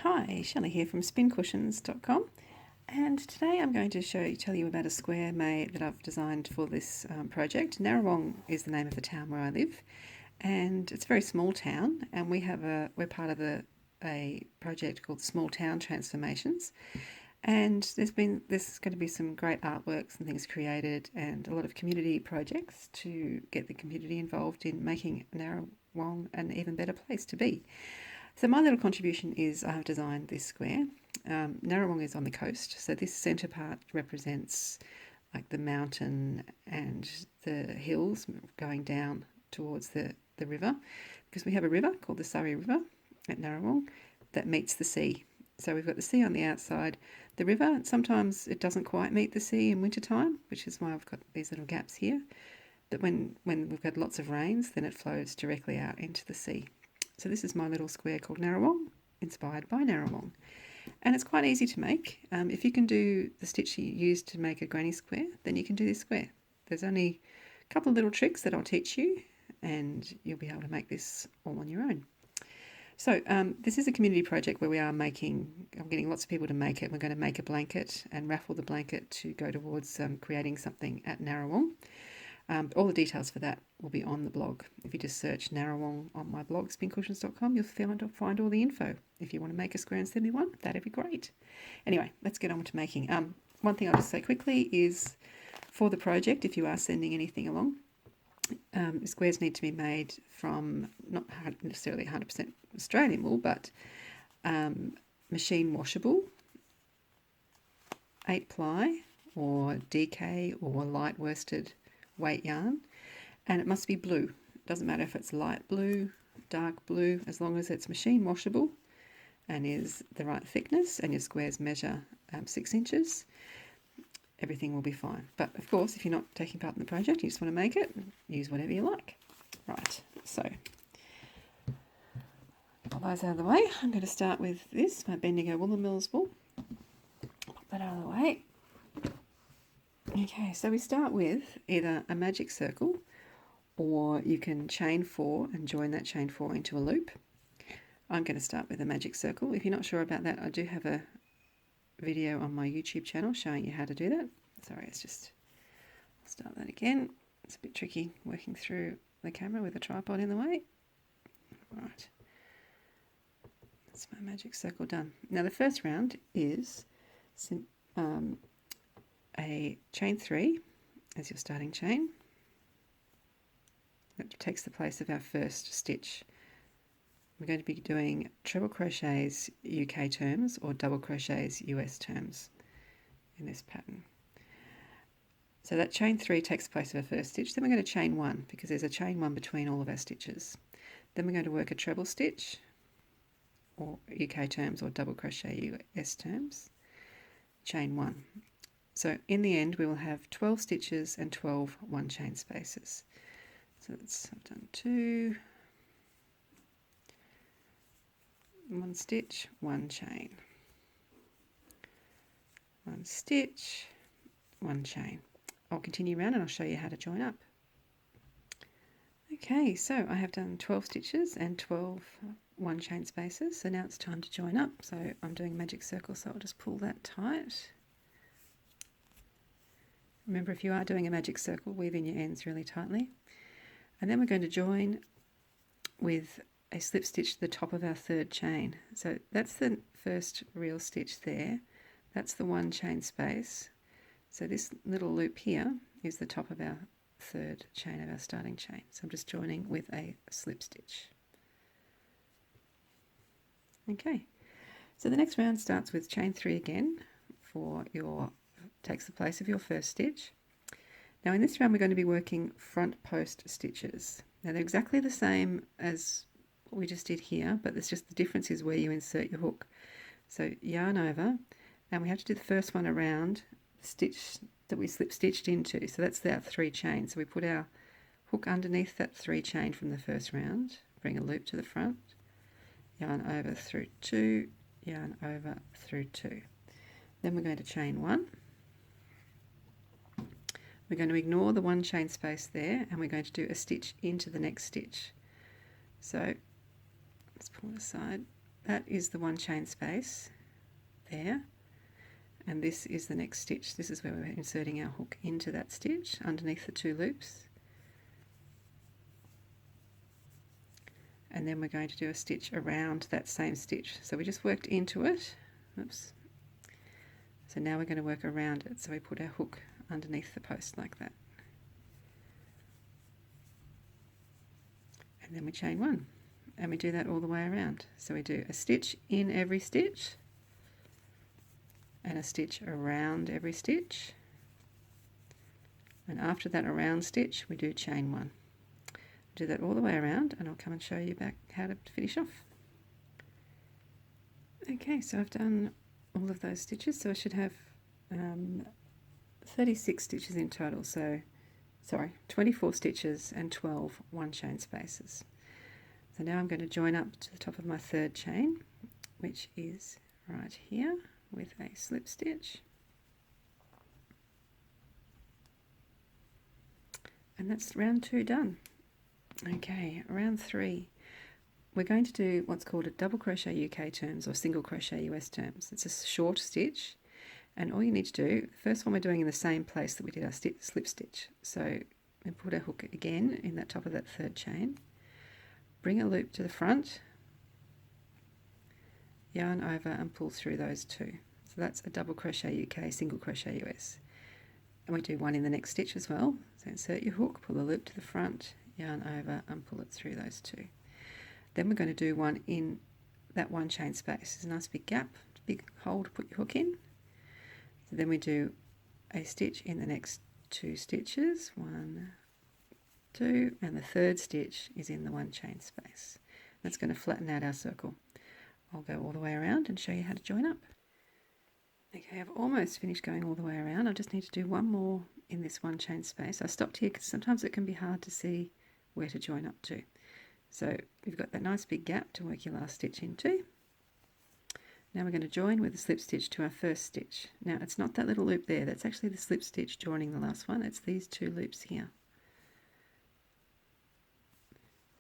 Hi, Shelley here from spincushions.com, and today I'm going to tell you about a square that I've designed for this project. Narrawong is the name of the town where I live, and it's a very small town, and we're part of a project called Small Town Transformations, and there's going to be some great artworks and things created, and a lot of community projects to get the community involved in making Narrawong an even better place to be. So my little contribution is I have designed this square. Narrawong is on the coast, so this centre part represents like the mountain and the hills going down towards the river, because we have a river called the Surrey River at Narrawong that meets the sea. So we've got the sea on the outside, the river, sometimes it doesn't quite meet the sea in wintertime, which is why I've got these little gaps here. But when we've got lots of rains, then it flows directly out into the sea. So this is my little square called Narrawong, inspired by Narrawong. And it's quite easy to make. If you can do the stitch you used to make a granny square, then you can do this square. There's only a couple of little tricks that I'll teach you, and you'll be able to make this all on your own. So this is a community project where I'm getting lots of people to make it. We're going to make a blanket and raffle the blanket to go towards creating something at Narrawong. All the details for that will be on the blog. If you just search Narrawong on my blog, spincushions.com, you'll find all the info. If you want to make a square and send me one, that'd be great. Anyway, let's get on to making. One thing I'll just say quickly is for the project, if you are sending anything along, squares need to be made from not necessarily 100% Australian wool, but machine washable, 8-ply or DK or light worsted weight yarn, and it must be blue. It doesn't matter if it's light blue, dark blue, as long as it's machine washable and is the right thickness and your squares measure 6 inches, everything will be fine. But of course, if you're not taking part in the project, you just want to make it, use whatever you like. Right, so all those out of the way, I'm going to start with this, my Bendigo Woolen Mills wool. Pop that out of the way. Okay, so we start with either a magic circle, or you can chain 4 and join that chain 4 into a loop. I'm going to start with a magic circle. If you're not sure about that, I do have a video on my YouTube channel showing you how to do that. Sorry, I'll start that again. It's a bit tricky working through the camera with a tripod in the way. Right, that's my magic circle done. Now the first round is a chain 3 as your starting chain. That takes the place of our first stitch. We're going to be doing treble crochets UK terms or double crochets US terms in this pattern. So that chain 3 takes the place of our first stitch. Then we're going to chain 1 because there's a chain 1 between all of our stitches. Then we're going to work a treble stitch or UK terms or double crochet US terms, chain 1. So in the end we will have 12 stitches and 12 one chain spaces. So I've done 2, 1 stitch, 1 chain, 1 stitch, 1 chain. I'll continue around and I'll show you how to join up. Okay, so I have done 12 stitches and 12 one chain spaces, so now it's time to join up. So I'm doing magic circle, so I'll just pull that tight. Remember, if you are doing a magic circle, weave in your ends really tightly. And then we're going to join with a slip stitch to the top of our third chain. So that's the first real stitch there. That's the 1 chain space. So this little loop here is the top of our third chain of our starting chain. So I'm just joining with a slip stitch. Okay, so the next round starts with chain 3 again takes the place of your first stitch. Now in this round we're going to be working front post stitches. Now they're exactly the same as what we just did here, but it's just the difference is where you insert your hook. So yarn over, and we have to do the first one around the stitch that we slip stitched into. So that's that 3 chain. So we put our hook underneath that 3 chain from the first round, bring a loop to the front, yarn over through 2, yarn over through 2. Then we're going to chain 1. We're going to ignore the 1 chain space there, and we're going to do a stitch into the next stitch. So let's pull it aside. that is the one chain space there, and this is the next stitch. This is where we're inserting our hook into that stitch underneath the 2 loops, and then we're going to do a stitch around that same stitch. So we just worked into it. Oops. So now we're going to work around it. So we put our hook underneath the post like that, and then we chain 1, and we do that all the way around. So we do a stitch in every stitch and a stitch around every stitch, and after that around stitch we do chain 1. Do that all the way around, and I'll come and show you back how to finish off. Okay, so I've done all of those stitches, so I should have 36 stitches in total, so 24 stitches and 12 one chain spaces. So now I'm going to join up to the top of my 3rd chain, which is right here, with a slip stitch, and that's round 2 done. Okay, round 3 we're going to do what's called a double crochet UK terms or single crochet US terms. It's a short stitch, and all you need to do, the first one we're doing in the same place that we did our slip stitch. So we put our hook again in that top of that 3rd chain, bring a loop to the front, yarn over and pull through those 2. So that's a double crochet UK, single crochet US. And we do one in the next stitch as well. So insert your hook, pull the loop to the front, yarn over and pull it through those 2. Then we're going to do one in that one chain space. There's a nice big gap, big hole to put your hook in. So then we do a stitch in the next 2 stitches, 1, 2, and the 3rd stitch is in the one chain space. That's going to flatten out our circle. I'll go all the way around and show you how to join up. Okay, I've almost finished going all the way around. I just need to do one more in this one chain space. I stopped here because sometimes it can be hard to see where to join up to. So you've got that nice big gap to work your last stitch into. Now we're going to join with a slip stitch to our 1st stitch. Now it's not that little loop there, that's actually the slip stitch joining the last one. It's these 2 loops here.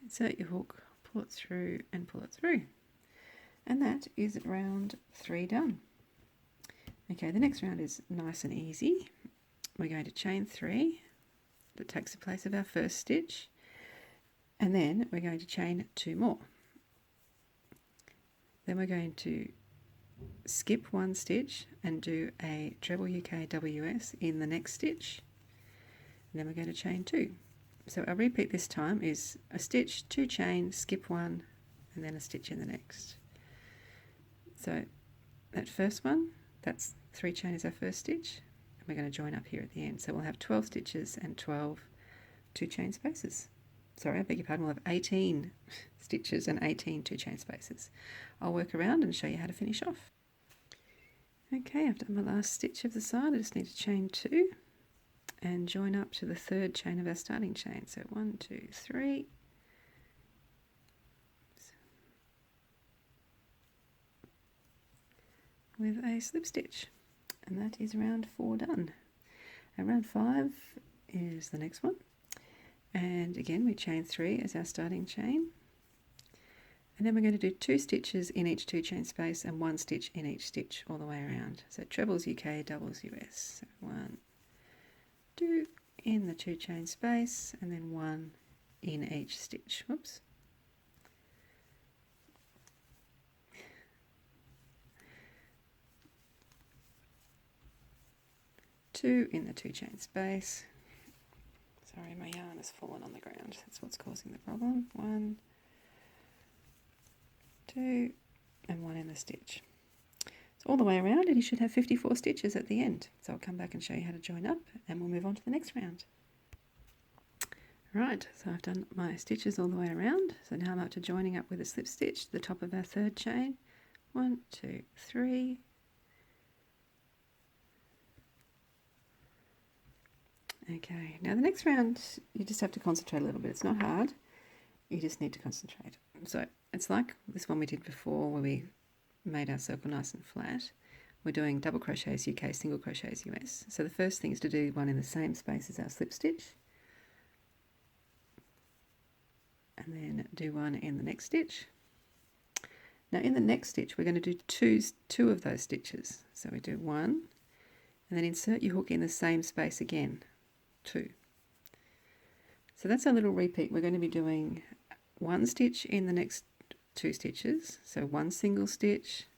Insert your hook, pull it through and pull it through. And that is round 3 done. Okay, the next round is nice and easy. We're going to chain 3 that takes the place of our 1st stitch, and then we're going to chain 2 more. Then we're going to skip 1 stitch and do a treble UK WS in the next stitch, and then we're going to chain 2. So our repeat this time is a stitch, 2 chain, skip 1, and then a stitch in the next. So that first one, that's 3 chain is our 1st stitch, and we're going to join up here at the end. So we'll have 12 stitches and 12 2 chain spaces. Sorry, I beg your pardon, we'll have 18 stitches and 18 2 chain spaces. I'll work around and show you how to finish off. Okay, I've done my last stitch of the side. I just need to chain 2 and join up to the 3rd chain of our starting chain. So 1, 2, 3. With a slip stitch, and that is round 4 done. And round 5 is the next one, and again we chain 3 as our starting chain, and then we're going to do 2 stitches in each 2 chain space and 1 stitch in each stitch all the way around. So trebles UK, doubles US. So 1, 2 in the 2 chain space, and then 1 in each stitch. Whoops. Two in the 2 chain space. Sorry, my yarn has fallen on the ground. That's what's causing the problem. 1, 2, and 1 in the stitch. So all the way around, and you should have 54 stitches at the end. So I'll come back and show you how to join up, and we'll move on to the next round. Right, so I've done my stitches all the way around. So now I'm up to joining up with a slip stitch to the top of our 3rd chain. 1, 2, 3. Okay, now the next round you just have to concentrate a little bit. It's not hard, you just need to concentrate. So it's like this one we did before where we made our circle nice and flat. We're doing double crochets UK, single crochets US. So the first thing is to do one in the same space as our slip stitch, and then do one in the next stitch, Now in the next stitch we're going to do two of those stitches. So we do 1 and then insert your hook in the same space again, 2. So that's our little repeat. We're going to be doing 1 stitch in the next 2 stitches. So 1 single stitch,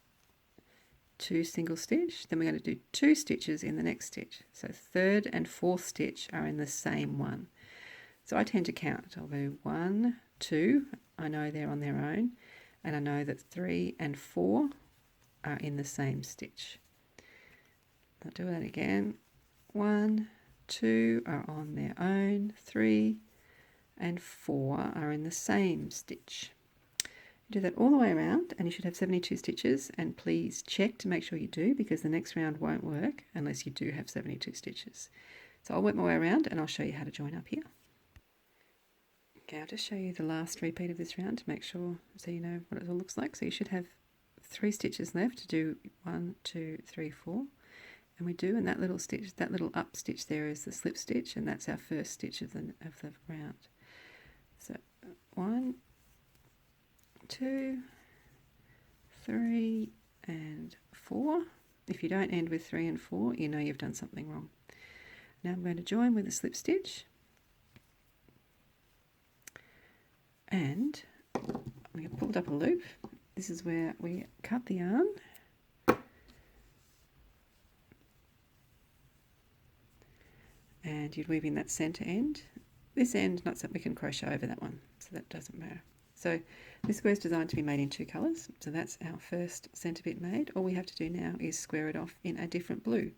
2 single stitch, then we're going to do 2 stitches in the next stitch. So 3rd and 4th stitch are in the same one. So I tend to count. I'll do 1, 2, I know they're on their own, and I know that 3 and 4 are in the same stitch. I'll do that again. 1, 2 are on their own, 3 and 4 are in the same stitch. Do that all the way around and you should have 72 stitches, and please check to make sure you do, because the next round won't work unless you do have 72 stitches. So I'll work my way around and I'll show you how to join up here. Okay, I'll just show you the last repeat of this round to make sure, so you know what it all looks like. So you should have 3 stitches left to do 1, 2, 3, 4, and we do, and that little stitch, that little up stitch there is the slip stitch, and that's our first stitch of the round. So 1, 2, 3 and 4. If you don't end with 3 and 4, you know you've done something wrong. Now I'm going to join with a slip stitch, and we have pulled up a loop. This is where we cut the yarn, and you'd weave in that centre end. This end, not something we can crochet over that one, so that doesn't matter. So this square is designed to be made in 2 colours, so that's our first centre bit made. All we have to do now is square it off in a different blue,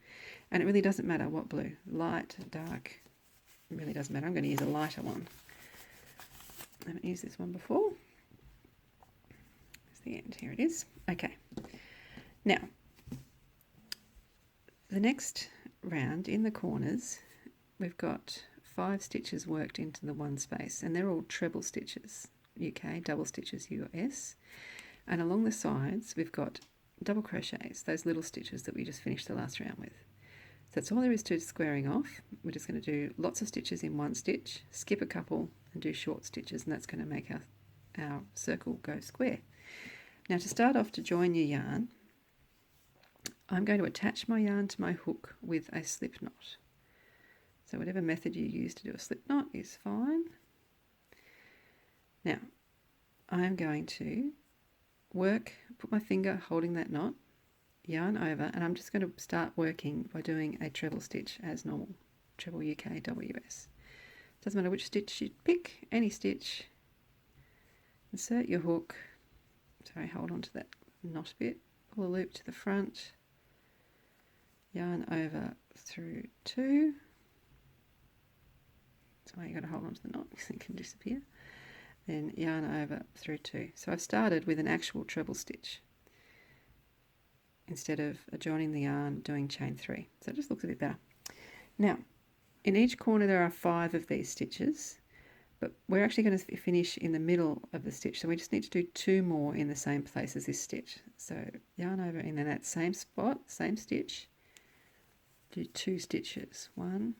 and it really doesn't matter what blue, light, dark, it really doesn't matter. I'm going to use a lighter one. I haven't used this one before. There's the end, here it is. Okay, now the next round in the corners we've got 5 stitches worked into the one space, and they're all treble stitches, UK, double stitches US, and along the sides we've got double crochets, those little stitches that we just finished the last round with. So that's all there is to squaring off. We're just going to do lots of stitches in one stitch, skip a couple and do short stitches, and that's going to make our circle go square. Now to start off, to join your yarn, I'm going to attach my yarn to my hook with a slip knot. So whatever method you use to do a slip knot is fine. Now I'm going to put my finger holding that knot, yarn over, and I'm just going to start working by doing a treble stitch as normal, treble UK, double US. Doesn't matter which stitch you pick, any stitch, insert your hook, hold on to that knot bit, pull a loop to the front, yarn over through 2, that's why you've got to hold on to the knot because it can disappear, then yarn over through 2. So I've started with an actual treble stitch instead of joining the yarn doing chain 3, so it just looks a bit better. Now in each corner there are 5 of these stitches, but we're actually going to finish in the middle of the stitch, so we just need to do 2 more in the same place as this stitch. So yarn over in that same spot, same stitch, do 2 stitches, 1,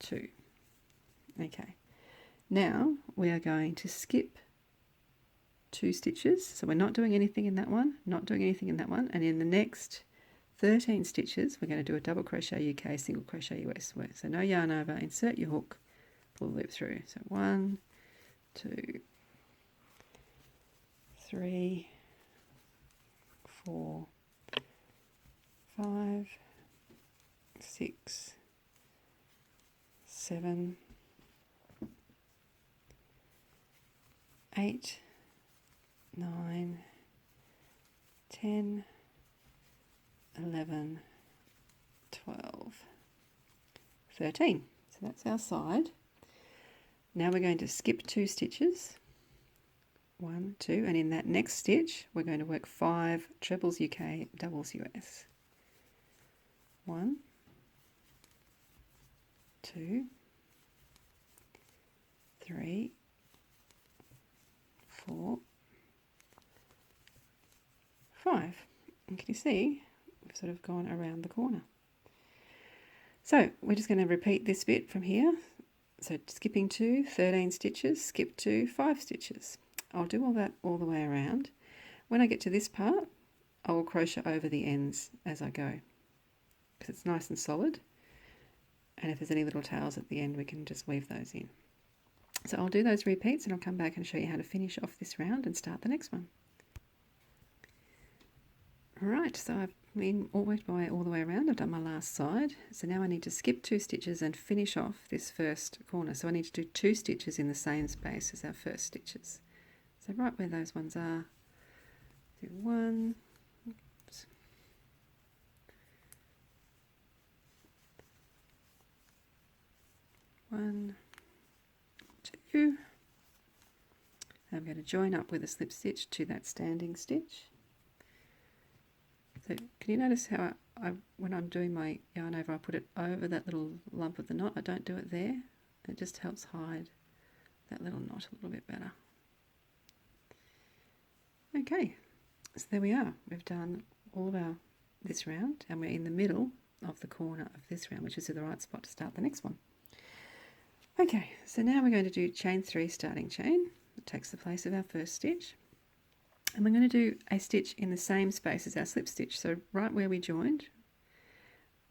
2. Okay, now we are going to skip 2 stitches, so we're not doing anything in that one, not doing anything in that one, and in the next 13 stitches we're going to do a double crochet UK, single crochet US. So no yarn over, insert your hook, pull the loop through. So 1, 2, 3, 4, 5, 6, 7, 8, 9, 10, 11, 12, 13. So that's our side. Now we're going to skip 2 stitches, 1, 2, and in that next stitch we're going to work 5 trebles UK, doubles US. 1, 2, 3, 4, 5. And can you see we've sort of gone around the corner? So we're just going to repeat this bit from here. So skipping 2, 13 stitches, skip 2, 5 stitches. I'll do all that all the way around. When I get to this part, I will crochet over the ends as I go because it's nice and solid, and if there's any little tails at the end we can just weave those in. So I'll do those repeats and I'll come back and show you how to finish off this round and start the next one. Alright, so I've been all the way around. I've done my last side. So now I need to skip 2 stitches and finish off this first corner. So I need to do 2 stitches in the same space as our first stitches. So right where those ones are, do 1, oops, 1, 2. I'm going to join up with a slip stitch to that standing stitch. So can you notice how when I'm doing my yarn over, I put it over that little lump of the knot. I don't do it there. It just helps hide that little knot a little bit better. Okay, so there we are. We've done all of this round, and we're in the middle of the corner of this round, which is the right spot to start the next one. Okay, so now we're going to do chain 3 starting chain. It takes the place of our first stitch. And we're going to do a stitch in the same space as our slip stitch. So right where we joined,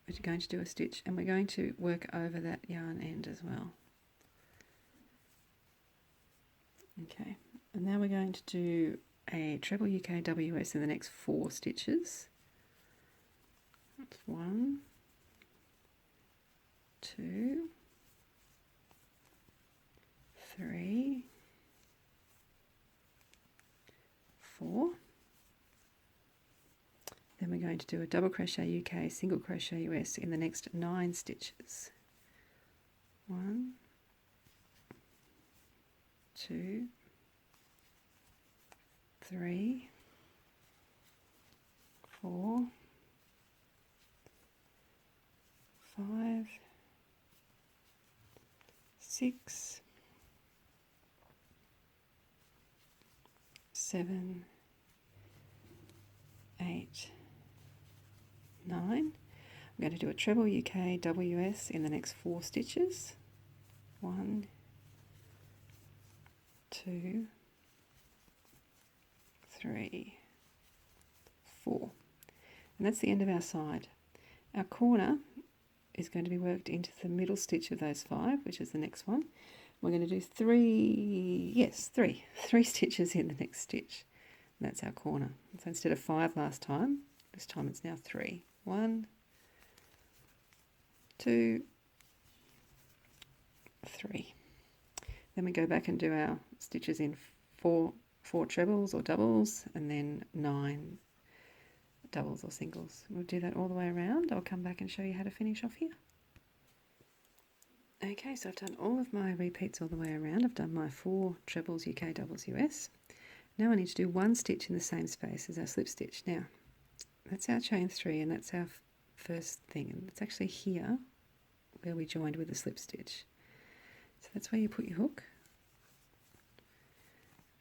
we're going to do a stitch, and we're going to work over that yarn end as well. Okay, and now we're going to do a treble UKWS in the next 4 stitches. That's 1, 2, 3, 4. Then we're going to do a double crochet UK, single crochet US in the next 9 stitches. 1, 2, 3, 4, 5, 6, 7, 8, 9. I'm going to do a treble UK WS in the next 4 stitches. 1, 2, 3, 4. And that's the end of our side. Our corner is going to be worked into the middle stitch of those 5, which is the next one. We're going to do 3 stitches in the next stitch. And that's our corner. So instead of 5 last time, this time it's now 3. 1, 2, 3. Then we go back and do our stitches in 4 trebles or doubles, and then 9 doubles or singles. We'll do that all the way around. I'll come back and show you how to finish off here. Okay, so I've done all of my repeats all the way around. I've done my 4 trebles UK doubles US. Now I need to do 1 stitch in the same space as our slip stitch. Now, that's our chain 3, and that's our first thing, and it's actually here where we joined with the slip stitch. So that's where you put your hook,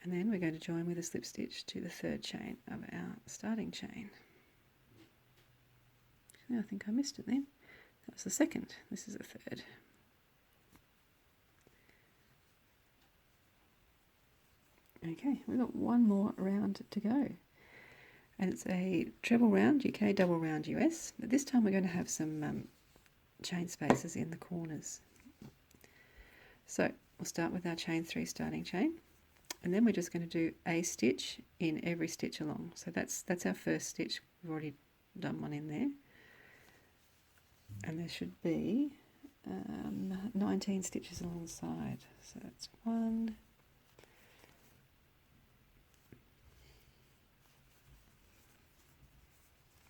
and then we're going to join with a slip stitch to the 3rd chain of our starting chain. I think I missed it then. That was the 2nd. This is the 3rd. Okay, we've got 1 more round to go, and it's a treble round UK, double round US, but this time we're going to have some chain spaces in the corners. So we'll start with our chain 3 starting chain, and then we're just going to do a stitch in every stitch along. So that's our first stitch. We've already done one in there, and there should be 19 stitches alongside. So that's 1,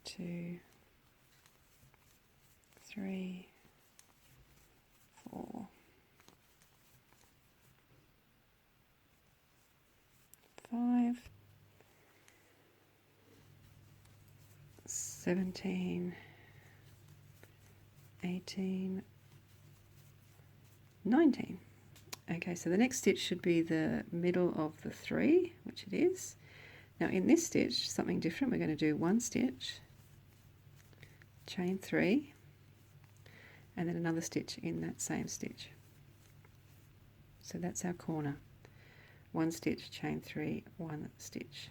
2, 3, 4, 5, 17, 18, 19. Okay, so the next stitch should be the middle of the 3, which it is. Now in this stitch, something different. We're going to do 1 stitch, chain 3, and then another stitch in that same stitch. So that's our corner. 1 stitch, chain 3, 1 stitch,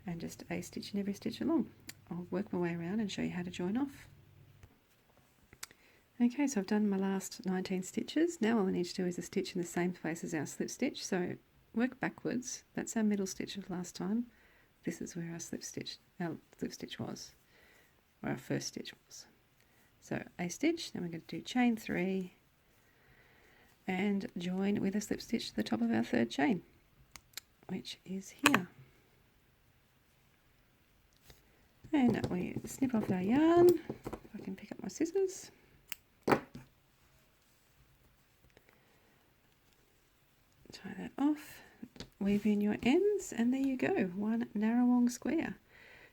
and just a stitch in every stitch along. I'll work my way around and show you how to join off. Okay, so I've done my last 19 stitches. Now all I need to do is a stitch in the same place as our slip stitch. So work backwards. That's our middle stitch of last time. This is where our slip stitch was, or our first stitch was. So a stitch, then we're going to do chain 3 and join with a slip stitch to the top of our third chain, which is here. And we snip off our yarn. If I can pick up my scissors. Tie that off, weave in your ends, and there you go, 1 Narrawong square.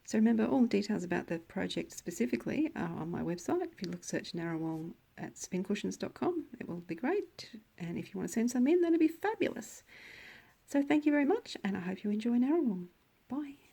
So remember, all the details about the project specifically are on my website. If you search Narrawong at spincushions.com, it will be great. And if you want to send some in, that'd be fabulous. So thank you very much, and I hope you enjoy Narrawong. Bye.